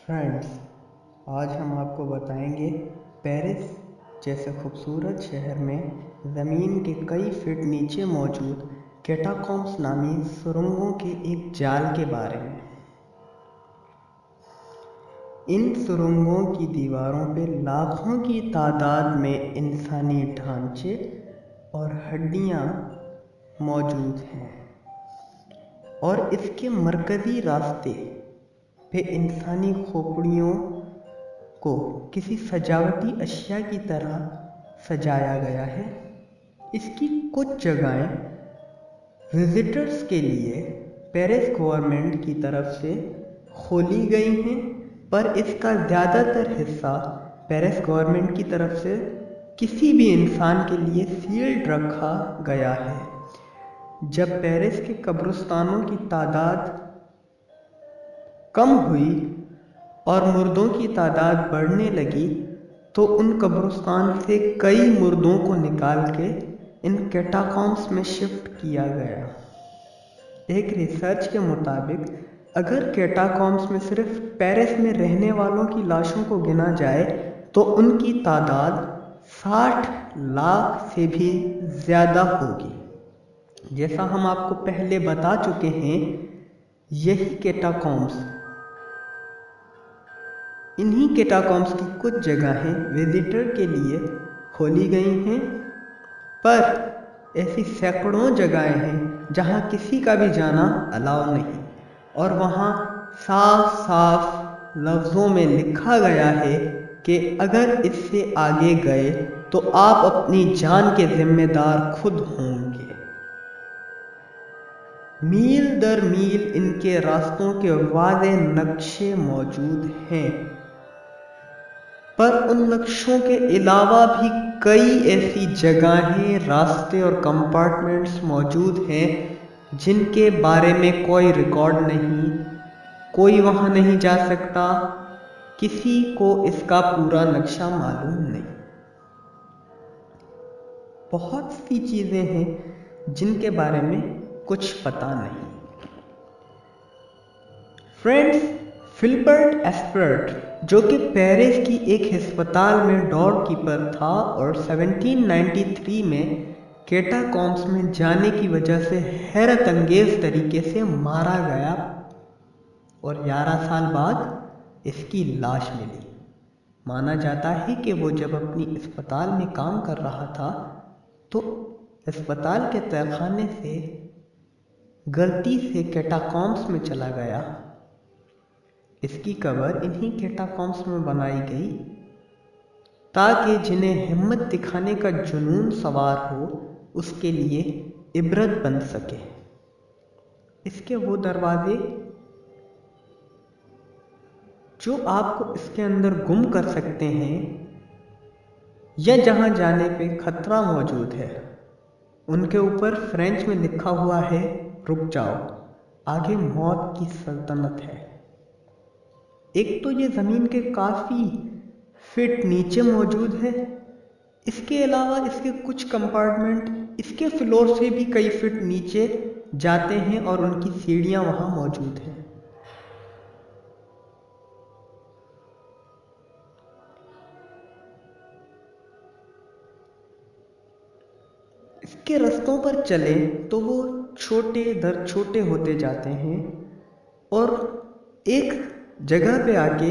Friends, आज हम आपको बताएंगे पेरिस जैसे खूबसूरत शहर में ज़मीन के कई फीट नीचे मौजूद कैटाकॉम्ब्स नामी सुरंगों के एक जाल के बारे में। इन सुरंगों की दीवारों पर लाखों की तादाद में इंसानी ढांचे और हड्डियां मौजूद हैं और इसके मरकज़ी रास्ते पे इंसानी खोपड़ियों को किसी सजावटी अशिया की तरह सजाया गया है। इसकी कुछ जगहें विजिटर्स के लिए पेरिस गवर्नमेंट की तरफ से खोली गई हैं, पर इसका ज़्यादातर हिस्सा पेरिस गवर्नमेंट की तरफ से किसी भी इंसान के लिए सील्ड रखा गया है। जब पेरिस के कब्रिस्तानों की तादाद कम हुई और मुर्दों की तादाद बढ़ने लगी तो उन कब्रिस्तान से कई मुर्दों को निकाल के इन कैटाकॉम्ब्स में शिफ्ट किया गया। एक रिसर्च के मुताबिक अगर कैटाकॉम्ब्स में सिर्फ पेरिस में रहने वालों की लाशों को गिना जाए तो उनकी तादाद 60 लाख से भी ज़्यादा होगी। जैसा हम आपको पहले बता चुके हैं, यही कैटाकॉम्ब्स इन्हीं कैटाकॉम्ब्स की कुछ जगहें विजिटर के लिए खोली गई हैं, पर ऐसी सैकड़ों जगहें हैं जहां किसी का भी जाना अलाउ नहीं और वहां साफ साफ लफ्ज़ों में लिखा गया है कि अगर इससे आगे गए तो आप अपनी जान के जिम्मेदार खुद होंगे। मील दर मील इनके रास्तों के वाज़ेह नक्शे मौजूद हैं, पर उन नक्शों के अलावा भी कई ऐसी जगहें, रास्ते और कंपार्टमेंट्स मौजूद हैं जिनके बारे में कोई रिकॉर्ड नहीं, कोई वहां नहीं जा सकता, किसी को इसका पूरा नक्शा मालूम नहीं। बहुत सी चीज़ें हैं जिनके बारे में कुछ पता नहीं। फ्रेंड्स, फिलिबर्ट एस्पर्ट जो कि पेरिस की एक अस्पताल में डॉर कीपर था और 1793 में कैटाकॉम्ब्स में जाने की वजह से हैरत अंगेज तरीके से मारा गया और 11 साल बाद इसकी लाश मिली। माना जाता है कि वो जब अपनी अस्पताल में काम कर रहा था तो अस्पताल के तहखाने से गलती से कैटाकॉम्ब्स में चला गया। इसकी कब्र इन्हीं कैटाकॉम्ब्स में बनाई गई ताकि जिन्हें हिम्मत दिखाने का जुनून सवार हो उसके लिए इबरत बन सके। इसके वो दरवाजे जो आपको इसके अंदर गुम कर सकते हैं या जहां जाने पे खतरा मौजूद है, उनके ऊपर फ्रेंच में लिखा हुआ है, रुक जाओ, आगे मौत की सल्तनत है। एक तो ये ज़मीन के काफ़ी फिट नीचे मौजूद है, इसके अलावा इसके कुछ कंपार्टमेंट इसके फ्लोर से भी कई फिट नीचे जाते हैं और उनकी सीढ़ियां वहां मौजूद हैं। इसके रास्तों पर चले तो वो छोटे दर छोटे होते जाते हैं और एक जगह पे आके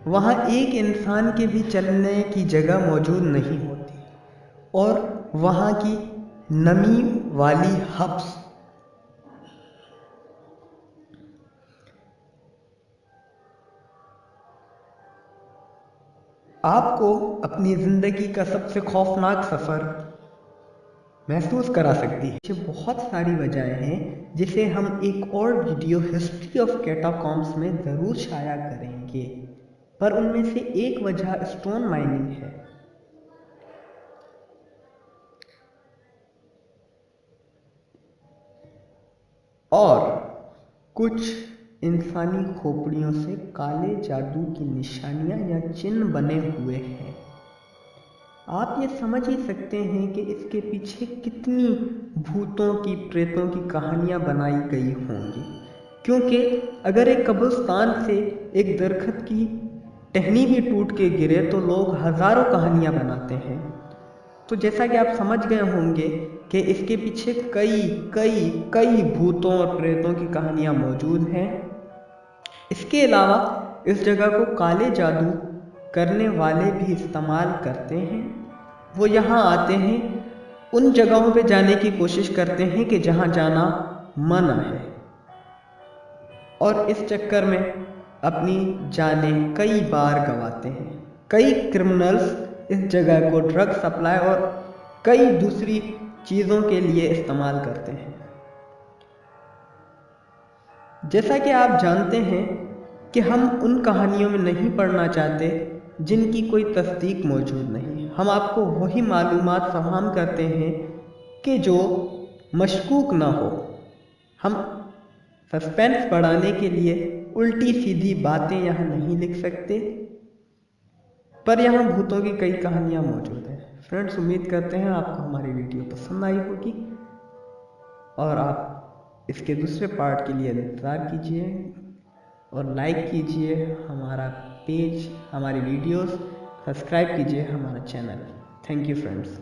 वहाँ एक इंसान के भी चलने की जगह मौजूद नहीं होती और वहाँ की नमी वाली हब्स आपको अपनी ज़िंदगी का सबसे खौफनाक सफ़र महसूस करा सकती है। ये बहुत सारी वजहें हैं जिसे हम एक और वीडियो हिस्ट्री ऑफ कैटाकॉम्ब्स में ज़रूर शाया करेंगे, पर उनमें से एक वजह स्टोन माइनिंग है। और कुछ इंसानी खोपड़ियों से काले जादू की निशानियां या चिन्ह बने हुए हैं। आप ये समझ ही सकते हैं कि इसके पीछे कितनी भूतों की, प्रेतों की कहानियां बनाई गई होंगी। क्योंकि अगर एक कब्रिस्तान से एक दरख्त की टहनी भी टूट के गिरे तो लोग हज़ारों कहानियाँ बनाते हैं। तो जैसा कि आप समझ गए होंगे कि इसके पीछे कई कई कई भूतों और प्रेतों की कहानियाँ मौजूद हैं। इसके अलावा इस जगह को काले जादू करने वाले भी इस्तेमाल करते हैं। वो यहाँ आते हैं, उन जगहों पे जाने की कोशिश करते हैं कि जहाँ जाना मना है, और इस चक्कर में अपनी जानें कई बार गंवाते हैं। कई क्रिमिनल्स इस जगह को ड्रग सप्लाई और कई दूसरी चीज़ों के लिए इस्तेमाल करते हैं। जैसा कि आप जानते हैं कि हम उन कहानियों में नहीं पढ़ना चाहते जिनकी कोई तस्दीक मौजूद नहीं। हम आपको वही मालूमात फराहम करते हैं कि जो मशकूक ना हो। हम सस्पेंस बढ़ाने के लिए उल्टी सीधी बातें यहाँ नहीं लिख सकते, पर यहाँ भूतों की कई कहानियाँ मौजूद हैं। फ्रेंड्स, उम्मीद करते हैं आपको हमारी वीडियो पसंद आई होगी और आप इसके दूसरे पार्ट के लिए इंतज़ार कीजिए और लाइक कीजिए हमारा पेज, हमारी वीडियोस, सब्सक्राइब कीजिए हमारा चैनल। Thank you friends.